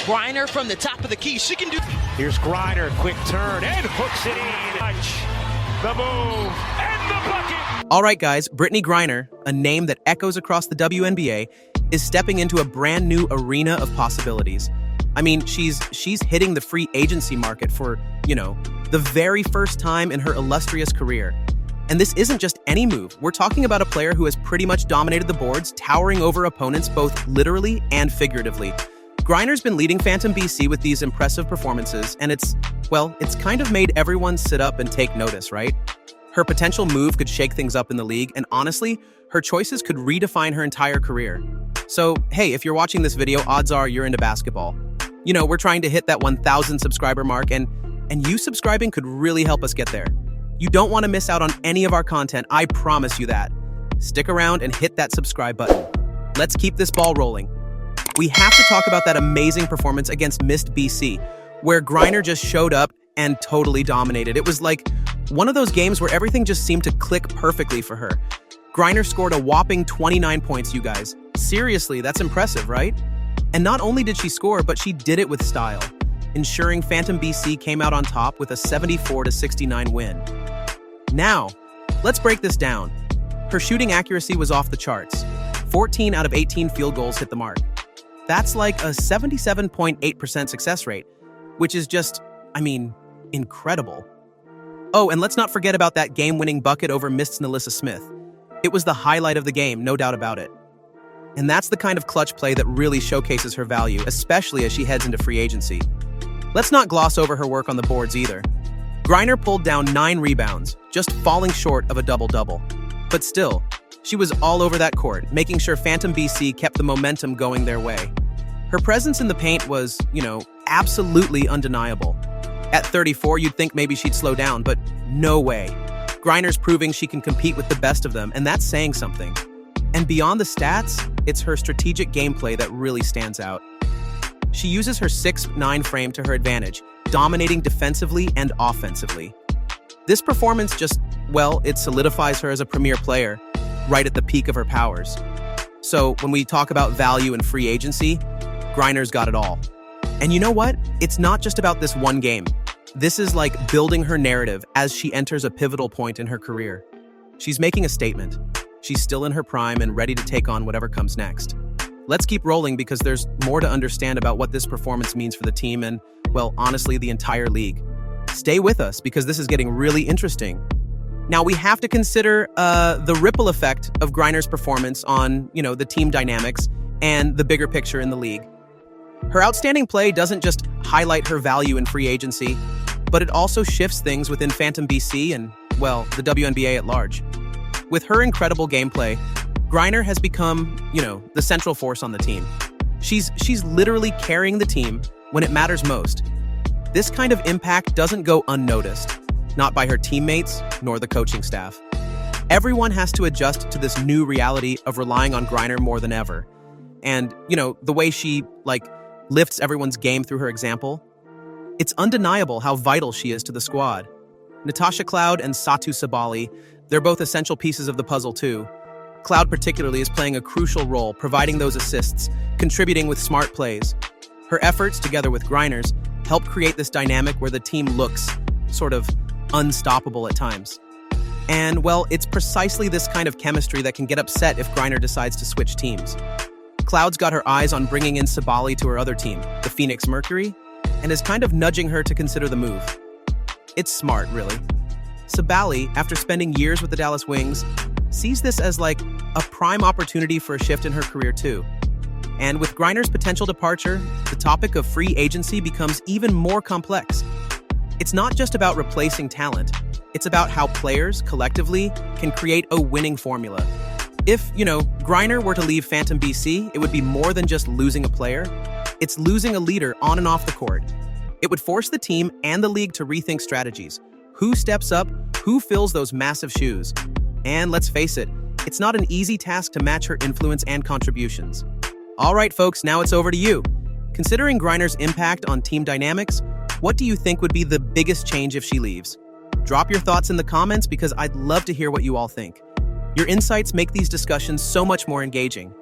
Griner from the top of the key. She can do. Here's Griner, quick turn, and hooks it in. The move, and the bucket. All right, guys, Brittney Griner, a name that echoes across the WNBA, is stepping into a brand new arena of possibilities. I mean, she's hitting the free agency market for, the very first time in her illustrious career. And this isn't just any move. We're talking about a player who has pretty much dominated the boards, towering over opponents both literally and figuratively. Griner's been leading Phantom BC with these impressive performances, and it's kind of made everyone sit up and take notice, right? Her potential move could shake things up in the league, and honestly, her choices could redefine her entire career. So, hey, if you're watching this video, odds are you're into basketball. We're trying to hit that 1,000 subscriber mark, and you subscribing could really help us get there. You don't want to miss out on any of our content, I promise you that. Stick around and hit that subscribe button. Let's keep this ball rolling. We have to talk about that amazing performance against Mist BC, where Griner just showed up and totally dominated. It was like one of those games where everything just seemed to click perfectly for her. Griner scored a whopping 29 points, you guys. Seriously, that's impressive, right? And not only did she score, but she did it with style, ensuring Phantom BC came out on top with a 74-69 win. Now, let's break this down. Her shooting accuracy was off the charts. 14 out of 18 field goals hit the mark. That's like a 77.8% success rate, which is just, incredible. Oh, and let's not forget about that game-winning bucket over Mist's Nalissa Smith. It was the highlight of the game, no doubt about it. And that's the kind of clutch play that really showcases her value, especially as she heads into free agency. Let's not gloss over her work on the boards either. Griner pulled down 9 rebounds, just falling short of a double-double. But still, she was all over that court, making sure Phantom BC kept the momentum going their way. Her presence in the paint was, absolutely undeniable. At 34, you'd think maybe she'd slow down, but no way. Griner's proving she can compete with the best of them, and that's saying something. And beyond the stats, it's her strategic gameplay that really stands out. She uses her 6'9" frame to her advantage, dominating defensively and offensively. This performance it solidifies her as a premier player, right at the peak of her powers. So when we talk about value and free agency, Griner's got it all. And you know what? It's not just about this one game. This is like building her narrative as she enters a pivotal point in her career. She's making a statement. She's still in her prime and ready to take on whatever comes next. Let's keep rolling because there's more to understand about what this performance means for the team and, honestly, the entire league. Stay with us because this is getting really interesting. Now, we have to consider the ripple effect of Griner's performance on, the team dynamics and the bigger picture in the league. Her outstanding play doesn't just highlight her value in free agency, but it also shifts things within Phantom BC and, the WNBA at large. With her incredible gameplay, Griner has become, the central force on the team. She's literally carrying the team when it matters most. This kind of impact doesn't go unnoticed, not by her teammates nor the coaching staff. Everyone has to adjust to this new reality of relying on Griner more than ever. And, the way she, lifts everyone's game through her example, it's undeniable how vital she is to the squad. Natasha Cloud and Satu Sabali, they're both essential pieces of the puzzle too. Cloud particularly is playing a crucial role, providing those assists, contributing with smart plays. Her efforts, together with Griner's, help create this dynamic where the team looks sort of unstoppable at times. And, it's precisely this kind of chemistry that can get upset if Griner decides to switch teams. Cloud's got her eyes on bringing in Sabali to her other team, the Phoenix Mercury, and is kind of nudging her to consider the move. It's smart, really. Sabali, after spending years with the Dallas Wings, sees this as a prime opportunity for a shift in her career too. And with Griner's potential departure, the topic of free agency becomes even more complex. It's not just about replacing talent, it's about how players, collectively, can create a winning formula. If, Griner were to leave Phantom BC, it would be more than just losing a player. It's losing a leader on and off the court. It would force the team and the league to rethink strategies. Who steps up? Who fills those massive shoes? And let's face it, it's not an easy task to match her influence and contributions. All right, folks, now it's over to you. Considering Griner's impact on team dynamics, what do you think would be the biggest change if she leaves? Drop your thoughts in the comments because I'd love to hear what you all think. Your insights make these discussions so much more engaging.